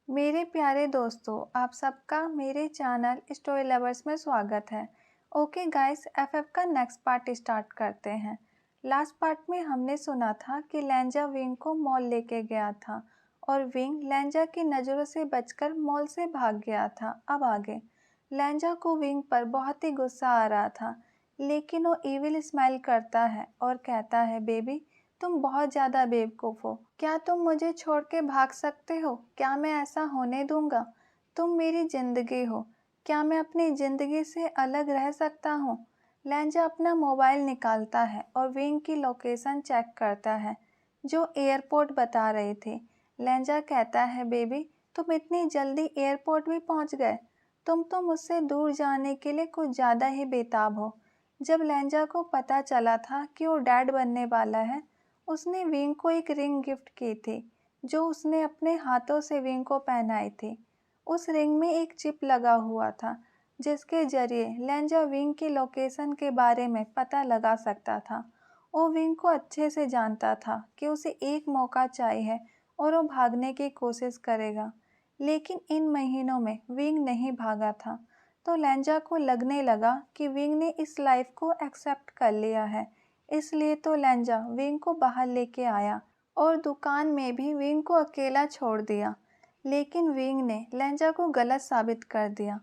मेरे प्यारे दोस्तों, आप सबका मेरे चैनल स्टोरी लवर्स में स्वागत है। ओके गाइस, एफएफ का नेक्स्ट पार्ट स्टार्ट करते हैं। लास्ट पार्ट में हमने सुना था कि लेंजा विंग को मॉल लेके गया था और विंग लेंजा की नज़रों से बचकर मॉल से भाग गया था। अब आगे लेंजा को विंग पर बहुत ही गुस्सा आ रहा था, लेकिन वो इविल स्माइल करता है और कहता है, बेबी तुम बहुत ज़्यादा बेवकूफ़ हो। क्या तुम मुझे छोड़ के भाग सकते हो? क्या मैं ऐसा होने दूंगा? तुम मेरी ज़िंदगी हो। क्या मैं अपनी ज़िंदगी से अलग रह सकता हूँ? लेंजा अपना मोबाइल निकालता है और विंग की लोकेशन चेक करता है, जो एयरपोर्ट बता रही थी। लेंजा कहता है, बेबी तुम इतनी जल्दी एयरपोर्ट भी पहुँच गए। तुम तो मुझसे दूर जाने के लिए कुछ ज़्यादा ही बेताब हो। जब लेंजा को पता चला था कि वो डैड बनने वाला है, उसने विंग को एक रिंग गिफ्ट की थी, जो उसने अपने हाथों से विंग को पहनाई थी। उस रिंग में एक चिप लगा हुआ था, जिसके जरिए लेंजा विंग की लोकेशन के बारे में पता लगा सकता था। वो विंग को अच्छे से जानता था कि उसे एक मौका चाहिए और वो भागने की कोशिश करेगा। लेकिन इन महीनों में विंग नहीं भागा था, तो लेंजा को लगने लगा कि विंग ने इस लाइफ को एक्सेप्ट कर लिया है। इसलिए तो लेंजा विंग को बाहर लेके आया और दुकान में भी विंग को अकेला छोड़ दिया। लेकिन विंग ने लेंजा को गलत साबित कर दिया।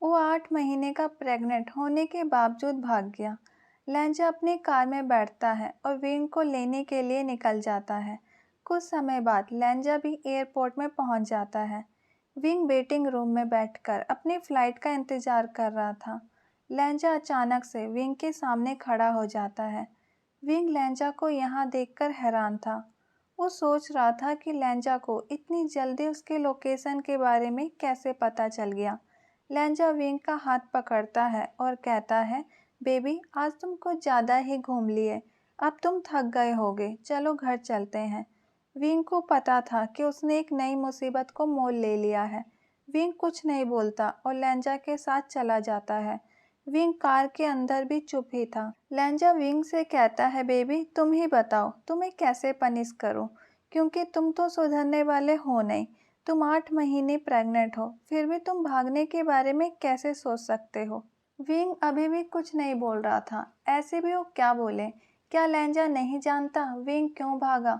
वो 8 महीने का प्रेग्नेंट होने के बावजूद भाग गया। लेंजा अपनी कार में बैठता है और विंग को लेने के लिए निकल जाता है। कुछ समय बाद लेंजा भी एयरपोर्ट में पहुंच जाता है। विंग वेटिंग रूम में बैठकर अपनी फ्लाइट का इंतजार कर रहा था। लेंजा अचानक से विंग के सामने खड़ा हो जाता है। विंग लेंजा को यहाँ देखकर हैरान था। वो सोच रहा था कि लेंजा को इतनी जल्दी उसके लोकेशन के बारे में कैसे पता चल गया। लेंजा विंग का हाथ पकड़ता है और कहता है, बेबी आज तुम कुछ ज़्यादा ही घूम लिए। अब तुम थक गए होगे, चलो घर चलते हैं। विंग को पता था कि उसने एक नई मुसीबत को मोल ले लिया है। विंग कुछ नहीं बोलता और लेंजा के साथ चला जाता है। विंग कार के अंदर भी चुप ही था। लेंजा विंग से कहता है, बेबी तुम ही बताओ तुम्हें कैसे पनिश करूं, क्योंकि तुम तो सुधरने वाले हो नहीं। तुम 8 महीने प्रेग्नेंट हो, फिर भी तुम भागने के बारे में कैसे सोच सकते हो? विंग अभी भी कुछ नहीं बोल रहा था। ऐसे भी वो क्या बोले? क्या लेंजा नहीं जानता विंग क्यों भागा?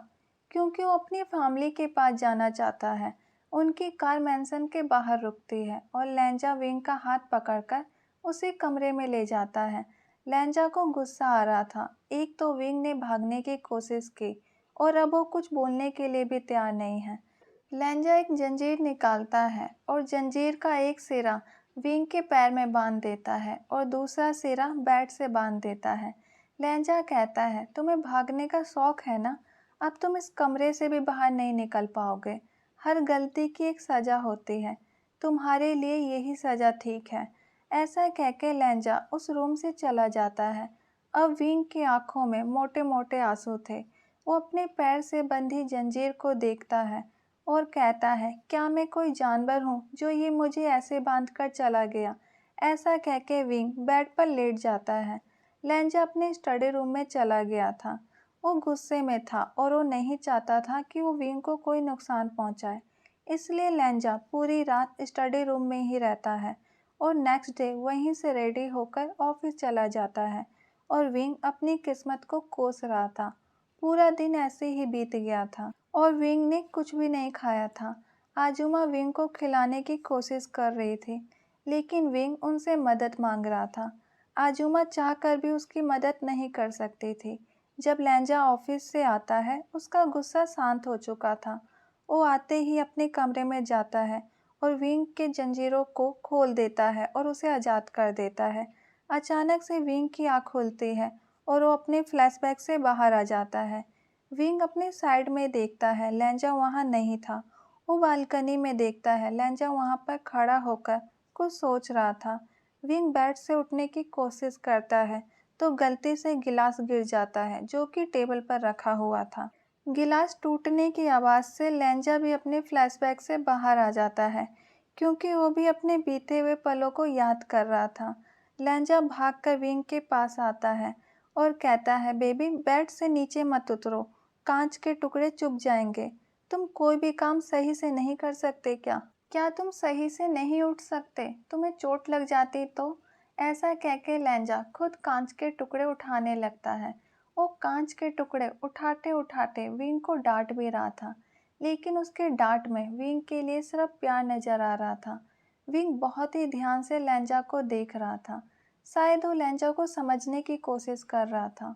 क्योंकि वो अपनी फैमिली के पास जाना चाहता है। उनकी कार मैंसन के बाहर रुकती है और लेंजा विंग का हाथ पकड़कर उसे कमरे में ले जाता है। लेंजा को गुस्सा आ रहा था। एक तो विंग ने भागने की कोशिश की और अब वो कुछ बोलने के लिए भी तैयार नहीं है। लेंजा एक जंजीर निकालता है और जंजीर का एक सिरा विंग के पैर में बांध देता है और दूसरा सिरा बैट से बांध देता है। लेंजा कहता है, तुम्हें भागने का शौक है ना? अब तुम इस कमरे से भी बाहर नहीं निकल पाओगे। हर गलती की एक सज़ा होती है। तुम्हारे लिए यही सज़ा ठीक है। ऐसा कहकर लेंजा उस रूम से चला जाता है। अब विंग की आंखों में मोटे मोटे आंसू थे। वो अपने पैर से बंधी जंजीर को देखता है और कहता है, क्या मैं कोई जानवर हूँ जो ये मुझे ऐसे बांध कर चला गया? ऐसा कहकर विंग बेड पर लेट जाता है। लेंजा अपने स्टडी रूम में चला गया था। वो गुस्से में था और वो नहीं चाहता था कि वो विंग को कोई नुकसान पहुंचाए। इसलिए लेंजा पूरी रात स्टडी रूम में ही रहता है और नेक्स्ट डे वहीं से रेडी होकर ऑफिस चला जाता है और विंग अपनी किस्मत को कोस रहा था। पूरा दिन ऐसे ही बीत गया था और विंग ने कुछ भी नहीं खाया था। आजुमा विंग को खिलाने की कोशिश कर रही थी, लेकिन विंग उनसे मदद मांग रहा था। आजुमा चाहकर भी उसकी मदद नहीं कर सकती थी। जब लेंजा ऑफिस से आता है, उसका गुस्सा शांत हो चुका था। वो आते ही अपने कमरे में जाता है और विंग के जंजीरों को खोल देता है और उसे आज़ाद कर देता है। अचानक से विंग की आँख खुलती है और वो अपने फ्लैशबैक से बाहर आ जाता है। विंग अपने साइड में देखता है, लेंजा वहाँ नहीं था। वो बालकनी में देखता है, लेंजा वहाँ पर खड़ा होकर कुछ सोच रहा था। विंग बेड से उठने की कोशिश करता है तो गलती से गिलास गिर जाता है, जो कि टेबल पर रखा हुआ था। गिलास टूटने की आवाज़ से लेंजा भी अपने फ्लैशबैक से बाहर आ जाता है, क्योंकि वो भी अपने बीते हुए पलों को याद कर रहा था। लेंजा भागकर विंग के पास आता है और कहता है, बेबी बेड से नीचे मत उतरो, कांच के टुकड़े चुभ जाएंगे। तुम कोई भी काम सही से नहीं कर सकते क्या? क्या तुम सही से नहीं उठ सकते? तुम्हें चोट लग जाती तो? ऐसा कह के लैंजा खुद कांच के टुकड़े उठाने लगता है। वो कांच के टुकड़े उठाते उठाते विंग को डांट भी रहा था, लेकिन उसके डांट में विंग के लिए सिर्फ प्यार नजर आ रहा था। विंग बहुत ही ध्यान से लैंजा को देख रहा था। शायद वो लैंजा को समझने की कोशिश कर रहा था।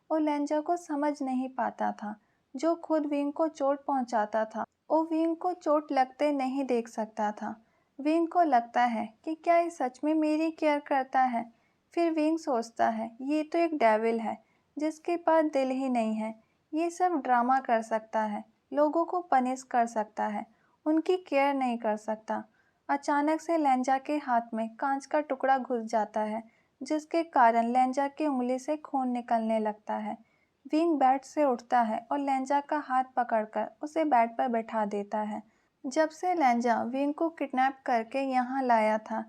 वो लैंजा को समझ नहीं पाता था। जो खुद विंग को चोट पहुंचाता था, वो विंग को चोट लगते नहीं देख सकता था। विंग को लगता है कि क्या ये सच में मेरी केयर करता है। फिर विंग सोचता है ये तो एक डेविल है जिसके पास दिल ही नहीं है। ये सब ड्रामा कर सकता है, लोगों को पनिश कर सकता है, उनकी केयर नहीं कर सकता। अचानक से लैंजा के हाथ में कांच का टुकड़ा घुस जाता है, जिसके कारण लैंजा की उंगली से खून निकलने लगता है। विंग बेड से उठता है और लैंजा का हाथ पकड़कर उसे बेड पर बैठा देता है। जब से लैंजा विंग को किडनैप करके यहाँ लाया था,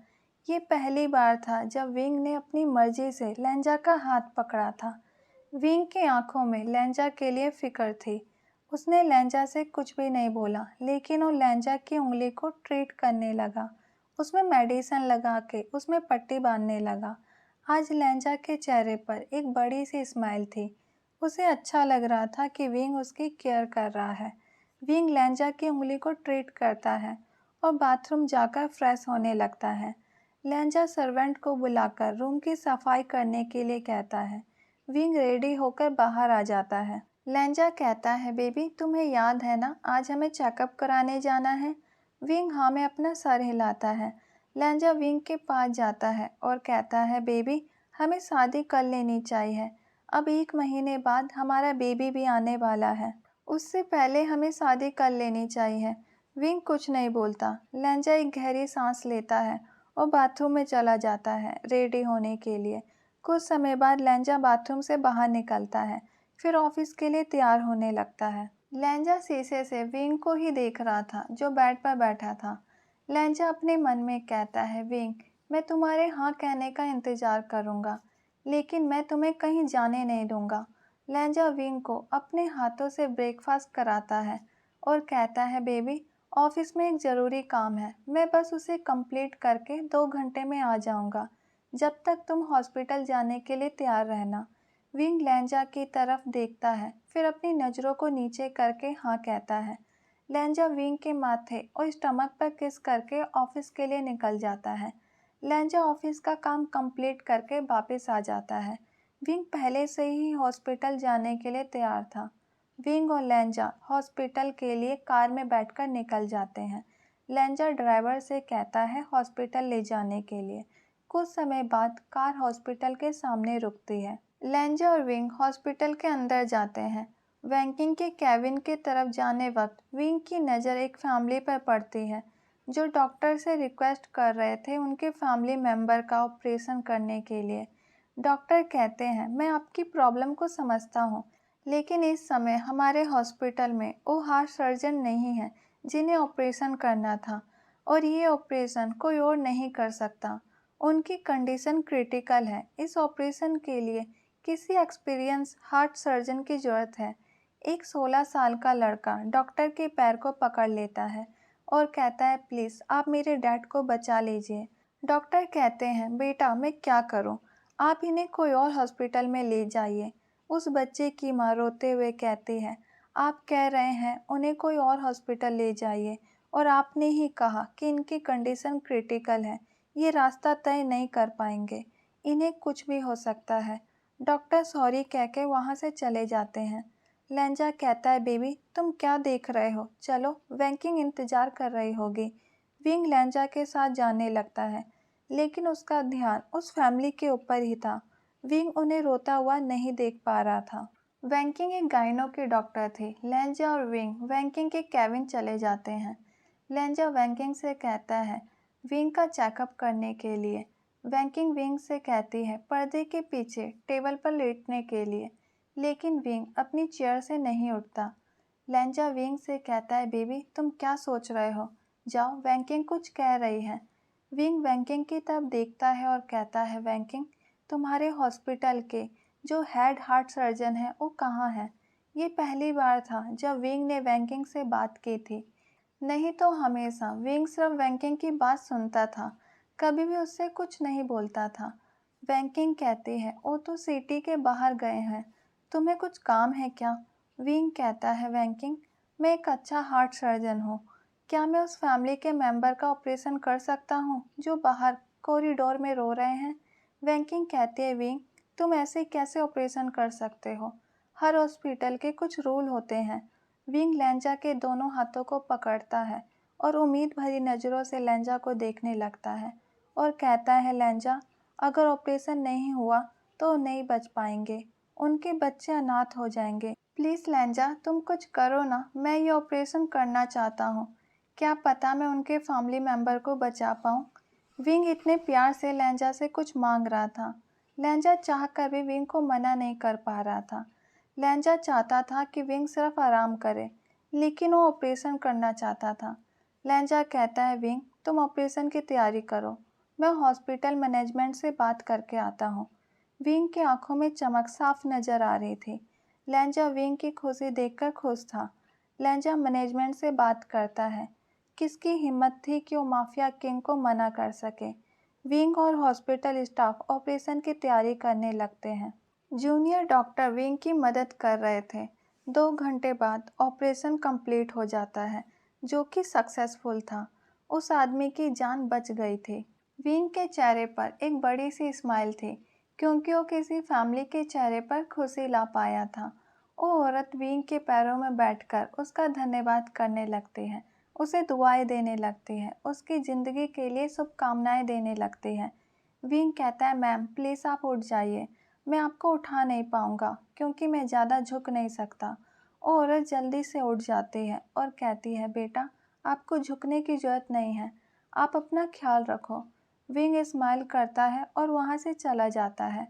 ये पहली बार था जब विंग ने अपनी मर्जी से लैंजा का हाथ पकड़ा था। विंग की आंखों में लैंजा के लिए फिक्र थी। उसने लैंजा से कुछ भी नहीं बोला, लेकिन वो लैंजा की उंगली को ट्रीट करने लगा। उसमें मेडिसिन लगा के उसमें पट्टी बांधने लगा। आज लैंजा के चेहरे पर एक बड़ी सी स्माइल थी। उसे अच्छा लग रहा था कि विंग उसकी केयर कर रहा है। विंग लैंजा की उंगली को ट्रीट करता है और बाथरूम जाकर फ्रेश होने लगता है। लैंजा सर्वेंट को बुलाकर रूम की सफाई करने के लिए कहता है। विंग रेडी होकर बाहर आ जाता है। लैंजा कहता है, बेबी तुम्हें याद है ना, आज हमें चेकअप कराने जाना है? विंग हाँ में अपना सर हिलाता है। लैंजा विंग के पास जाता है और कहता है, बेबी हमें शादी कर लेनी चाहिए। अब 1 महीने बाद हमारा बेबी भी आने वाला है। उससे पहले हमें शादी कर लेनी चाहिए। विंग कुछ नहीं बोलता। लैंजा एक गहरी सांस लेता है और बाथरूम में चला जाता है रेडी होने के लिए। कुछ समय बाद लैंजा बाथरूम से बाहर निकलता है, फिर ऑफिस के लिए तैयार होने लगता है। लैंजा शीशे से विंग को ही देख रहा था जो बेड पर बैठा था। लैंजा अपने मन में कहता है, विंग मैं तुम्हारे हाँ कहने का इंतजार करूँगा, लेकिन मैं तुम्हें कहीं जाने नहीं दूंगा। लैंजा विंग को अपने हाथों से ब्रेकफास्ट कराता है और कहता है, बेबी ऑफिस में एक ज़रूरी काम है, मैं बस उसे कंप्लीट करके 2 घंटे में आ जाऊंगा। जब तक तुम हॉस्पिटल जाने के लिए तैयार रहना। विंग लैंजा की तरफ देखता है, फिर अपनी नज़रों को नीचे करके हाँ कहता है। लैंजा विंग के माथे और स्टमक पर किस करके ऑफिस के लिए निकल जाता है। लैंजा ऑफिस का काम कंप्लीट करके वापस आ जाता है। विंग पहले से ही हॉस्पिटल जाने के लिए तैयार था। विंग और लैंजा हॉस्पिटल के लिए कार में बैठकर निकल जाते हैं। लैंजा ड्राइवर से कहता है हॉस्पिटल ले जाने के लिए। कुछ समय बाद कार हॉस्पिटल के सामने रुकती है। लैंजा और विंग हॉस्पिटल के अंदर जाते हैं। वैंकिंग के कैबिन की तरफ जाने वक्त विंग की नज़र एक फैमिली पर पड़ती है जो डॉक्टर से रिक्वेस्ट कर रहे थे उनके फैमिली मेंबर का ऑपरेशन करने के लिए। डॉक्टर कहते हैं, मैं आपकी प्रॉब्लम को समझता हूँ, लेकिन इस समय हमारे हॉस्पिटल में वो हार्ट सर्जन नहीं है जिन्हें ऑपरेशन करना था, और ये ऑपरेशन कोई और नहीं कर सकता। उनकी कंडीशन क्रिटिकल है। इस ऑपरेशन के लिए किसी एक्सपीरियंस हार्ट सर्जन की ज़रूरत है। एक 16 साल का लड़का डॉक्टर के पैर को पकड़ लेता है और कहता है, प्लीज़ आप मेरे डैड को बचा लीजिए। डॉक्टर कहते हैं, बेटा मैं क्या करूं? आप इन्हें कोई और हॉस्पिटल में ले जाइए। उस बच्चे की माँ रोते हुए कहती है, आप कह रहे हैं उन्हें कोई और हॉस्पिटल ले जाइए, और आपने ही कहा कि इनकी कंडीशन क्रिटिकल है, ये रास्ता तय नहीं कर पाएंगे, इन्हें कुछ भी हो सकता है। डॉक्टर सॉरी कह के वहाँ से चले जाते हैं। लैंजा कहता है, बेबी तुम क्या देख रहे हो, चलो वैंकिंग इंतज़ार कर रही होगी। विंग लैंजा के साथ जाने लगता है, लेकिन उसका ध्यान उस फैमिली के ऊपर ही था। विंग उन्हें रोता हुआ नहीं देख पा रहा था। वैंकिंग एक गाइनो के डॉक्टर थे। लैंजा और विंग वैंकिंग के कैबिन चले जाते हैं। लैंजा वैंकिंग से कहता है विंग का चेकअप करने के लिए। वैंकिंग विंग से कहती है पर्दे के पीछे टेबल पर लेटने के लिए, लेकिन विंग अपनी चेयर से नहीं उठता। लैंजा विंग से कहता है, बेबी तुम क्या सोच रहे हो, जाओ वैंकिंग कुछ कह रही है। विंग वैंकिंग की तरफ देखता है और कहता है, वैंकिंग तुम्हारे हॉस्पिटल के जो हेड हार्ट सर्जन है वो कहाँ है? ये पहली बार था जब विंग ने वैंकिंग से बात की थी। नहीं तो हमेशा विंग सिर्फ वैंकिंग की बात सुनता था, कभी भी उससे कुछ नहीं बोलता था। वैंकिंग कहती है वो तो सिटी के बाहर गए हैं, तुम्हें कुछ काम है क्या? विंग कहता है वैंकिंग, मैं एक अच्छा हार्ट सर्जन हूँ, क्या मैं उस फैमिली के मेंबर का ऑपरेशन कर सकता हूँ जो बाहर कॉरिडोर में रो रहे हैं? वैंकिंग कहती है विंग, तुम ऐसे कैसे ऑपरेशन कर सकते हो? हर हॉस्पिटल के कुछ रूल होते हैं। विंग लेंजा के दोनों हाथों को पकड़ता है और उम्मीद भरी नज़रों से लेंजा को देखने लगता है और कहता है लेंजा, अगर ऑपरेशन नहीं हुआ तो नहीं बच पाएंगे, उनके बच्चे अनाथ हो जाएंगे। प्लीज़ लेंजा तुम कुछ करो ना, मैं ये ऑपरेशन करना चाहता हूँ, क्या पता मैं उनके फैमिली मेम्बर को बचा पाऊँ। विंग इतने प्यार से लेंजा से कुछ मांग रहा था। लेंजा चाह कर भी विंग को मना नहीं कर पा रहा था। लेंजा चाहता था कि विंग सिर्फ आराम करे, लेकिन वो ऑपरेशन करना चाहता था। लेंजा कहता है विंग, तुम ऑपरेशन की तैयारी करो, मैं हॉस्पिटल मैनेजमेंट से बात करके आता हूँ। विंग की आंखों में चमक साफ नजर आ रही थी। लेंजा विंग की खुशी देखकर खुश था। लेंजा मैनेजमेंट से बात करता है। किसकी हिम्मत थी कि वो माफिया किंग को मना कर सके। विंग और हॉस्पिटल स्टाफ ऑपरेशन की तैयारी करने लगते हैं। जूनियर डॉक्टर विंग की मदद कर रहे थे। 2 घंटे बाद ऑपरेशन कंप्लीट हो जाता है, जो कि सक्सेसफुल था। उस आदमी की जान बच गई थी। विंग के चेहरे पर एक बड़ी सी स्माइल थी, क्योंकि वो किसी फैमिली के चेहरे पर खुशी ला पाया था। वो औरत विंग के पैरों में बैठकर उसका धन्यवाद करने लगती है, उसे दुआएं देने लगती है, उसकी ज़िंदगी के लिए शुभकामनाएं देने लगती है। विंग कहता है मैम प्लीज़ आप उठ जाइए, मैं आपको उठा नहीं पाऊंगा क्योंकि मैं ज़्यादा झुक नहीं सकता। वो औरत जल्दी से उठ जाती है और कहती है बेटा आपको झुकने की ज़रूरत नहीं है, आप अपना ख्याल रखो। विंग स्माइल करता है और वहाँ से चला जाता है।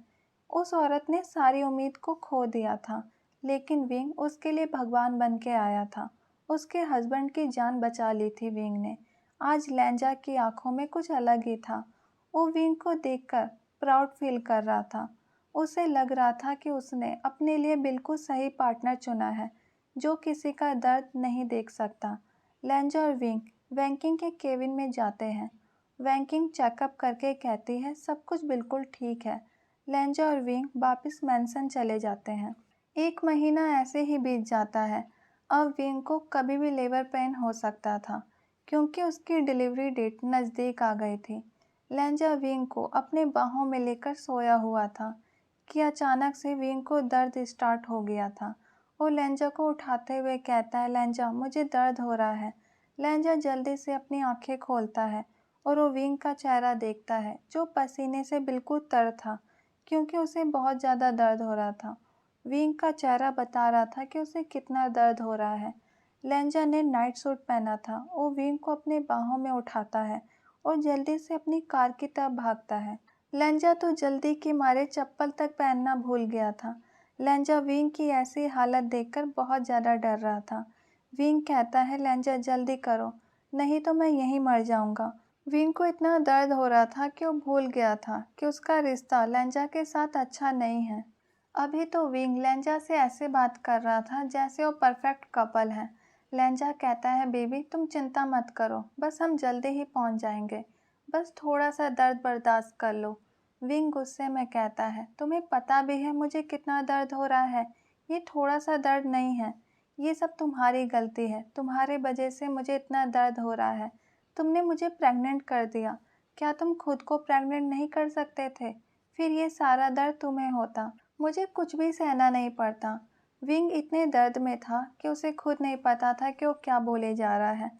उस औरत ने सारी उम्मीद को खो दिया था, लेकिन विंग उसके लिए भगवान बन के आया था। उसके हस्बैंड की जान बचा ली थी विंग ने। आज लेंजा की आंखों में कुछ अलग ही था। वो विंग को देखकर प्राउड फील कर रहा था। उसे लग रहा था कि उसने अपने लिए बिल्कुल सही पार्टनर चुना है, जो किसी का दर्द नहीं देख सकता। लेंजा और विंग वैंकिंग के केबिन में जाते हैं। वैंकिंग चेकअप करके कहती है सब कुछ बिल्कुल ठीक है। लेंजा और विंग वापस मैंसन चले जाते हैं। 1 महीना ऐसे ही बीत जाता है। अब विंग को कभी भी लेबर पेन हो सकता था, क्योंकि उसकी डिलीवरी डेट नज़दीक आ गई थी। लेंजा विंग को अपने बाहों में लेकर सोया हुआ था कि अचानक से विंग को दर्द स्टार्ट हो गया था। वो लेंजा को उठाते हुए कहता है लेंजा मुझे दर्द हो रहा है। लेंजा जल्दी से अपनी आंखें खोलता है और वो विंग का चेहरा देखता है, जो पसीने से बिल्कुल तर था, क्योंकि उसे बहुत ज़्यादा दर्द हो रहा था। विंग का चेहरा बता रहा था कि उसे कितना दर्द हो रहा है। लेंजा ने नाइट सूट पहना था। वो विंग को अपने बाहों में उठाता है और जल्दी से अपनी कार की तरफ भागता है। लेंजा तो जल्दी के मारे चप्पल तक पहनना भूल गया था। लेंजा विंग की ऐसी हालत देखकर बहुत ज़्यादा डर रहा था। विंग कहता है लेंजा जल्दी करो, नहीं तो मैं यहीं मर जाऊंगा। विंग को इतना दर्द हो रहा था कि वो भूल गया था कि उसका रिश्ता लेंजा के साथ अच्छा नहीं है। अभी तो विंग लेंजा से ऐसे बात कर रहा था जैसे वो परफेक्ट कपल है। लेंजा कहता है बेबी तुम चिंता मत करो, बस हम जल्दी ही पहुंच जाएंगे, बस थोड़ा सा दर्द बर्दाश्त कर लो। विंग गुस्से में कहता है तुम्हें पता भी है मुझे कितना दर्द हो रहा है, ये थोड़ा सा दर्द नहीं है, ये सब तुम्हारी गलती है, तुम्हारे वजह से मुझे इतना दर्द हो रहा है। तुमने मुझे प्रेग्नेंट कर दिया, क्या तुम खुद को प्रेग्नेंट नहीं कर सकते थे? फिर ये सारा दर्द तुम्हें होता, मुझे कुछ भी सहना नहीं पड़ता। विंग इतने दर्द में था कि उसे खुद नहीं पता था कि वो क्या बोले जा रहा है।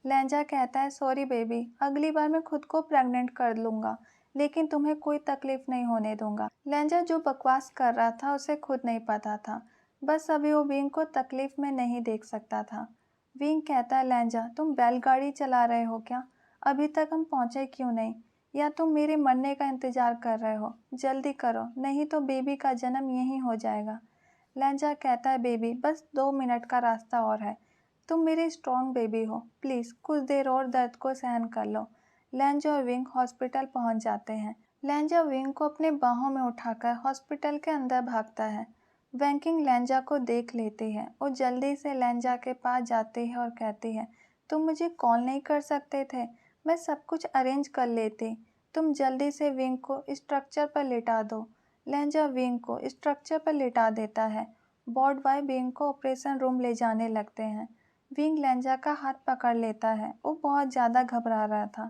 लेंजा कहता है सॉरी बेबी, अगली बार मैं खुद को प्रेग्नेंट कर लूँगा, लेकिन तुम्हें कोई तकलीफ नहीं होने दूंगा। लेंजा जो बकवास कर रहा था उसे खुद नहीं पता था, बस अभी वो विंग को तकलीफ में नहीं देख सकता था। विंग कहता है लेंजा तुम बैलगाड़ी चला रहे हो क्या? अभी तक हम पहुँचे क्यों नहीं? या तुम मेरे मरने का इंतजार कर रहे हो? जल्दी करो, नहीं तो बेबी का जन्म यहीं हो जाएगा। लेंजा कहता है बेबी बस 2 मिनट का रास्ता और है, तुम मेरी स्ट्रॉन्ग बेबी हो, प्लीज़ कुछ देर और दर्द को सहन कर लो। लेंजा और विंग हॉस्पिटल पहुंच जाते हैं। लेंजा विंग को अपने बाहों में उठाकर हॉस्पिटल के अंदर भागता है। वैंकिंग लेंजा को देख लेती है और जल्दी से लेंजा के पास जाती है और कहती है, तुम मुझे कॉल नहीं कर सकते थे? मैं सब कुछ अरेंज कर लेती। तुम जल्दी से विंग को स्ट्रक्चर पर लिटा दो। लेंजा विंग को स्ट्रक्चर पर लिटा देता है। बॉर्ड बॉय विंग को ऑपरेशन रूम ले जाने लगते हैं। विंग लेंजा का हाथ पकड़ लेता है। वो बहुत ज़्यादा घबरा रहा था।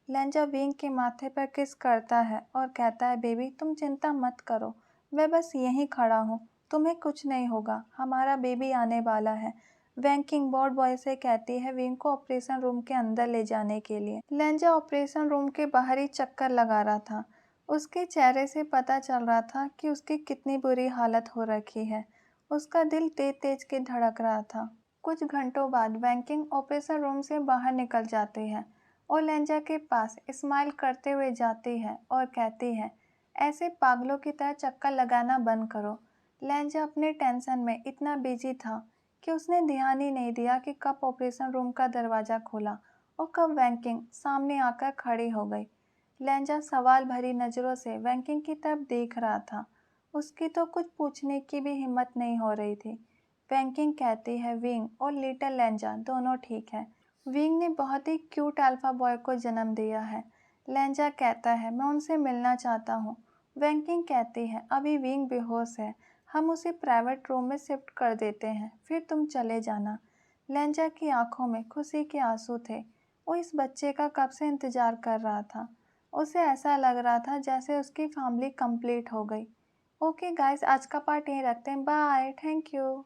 लेंजा विंग के माथे पर किस करता है और कहता है, बेबी तुम चिंता मत करो, मैं बस यहीं खड़ा हूँ, तुम्हें कुछ नहीं होगा, हमारा बेबी आने वाला है। वैंकिंग बोर्ड बॉय से कहती है विंग को ऑपरेशन रूम के अंदर ले जाने के लिए। लेंजा ऑपरेशन रूम के बाहर ही चक्कर लगा रहा था। उसके चेहरे से पता चल रहा था कि उसकी कितनी बुरी हालत हो रखी है। उसका दिल तेज तेज के धड़क रहा था। कुछ घंटों बाद वैंकिंग ऑपरेशन रूम से बाहर निकल जाती है और लेंजा के पास स्माइल करते हुए जाती है और कहती है, ऐसे पागलों की तरह चक्कर लगाना बंद करो। लेंजा अपने टेंशन में इतना बिजी था कि उसने ध्यान ही नहीं दिया कि कब ऑपरेशन रूम का दरवाज़ा खोला और कब वैंकिंग सामने आकर खड़ी हो गई। लेंजा सवाल भरी नज़रों से वैंकिंग की तरफ देख रहा था। उसकी तो कुछ पूछने की भी हिम्मत नहीं हो रही थी। वैंकिंग कहती है, विंग और लिटिल लेंजा दोनों ठीक है। विंग ने बहुत ही क्यूट अल्फा बॉय को जन्म दिया है। लेंजा कहता है, मैं उनसे मिलना चाहता हूँ। वैंकिंग कहती है, अभी विंग बेहोश है, हम उसे प्राइवेट रूम में शिफ्ट कर देते हैं, फिर तुम चले जाना। लेंजा की आंखों में खुशी के आंसू थे। वो इस बच्चे का कब से इंतजार कर रहा था। उसे ऐसा लग रहा था जैसे उसकी फैमिली कंप्लीट हो गई। ओके गाइस, आज का पार्ट यहीं रखते हैं। Bye, thank you.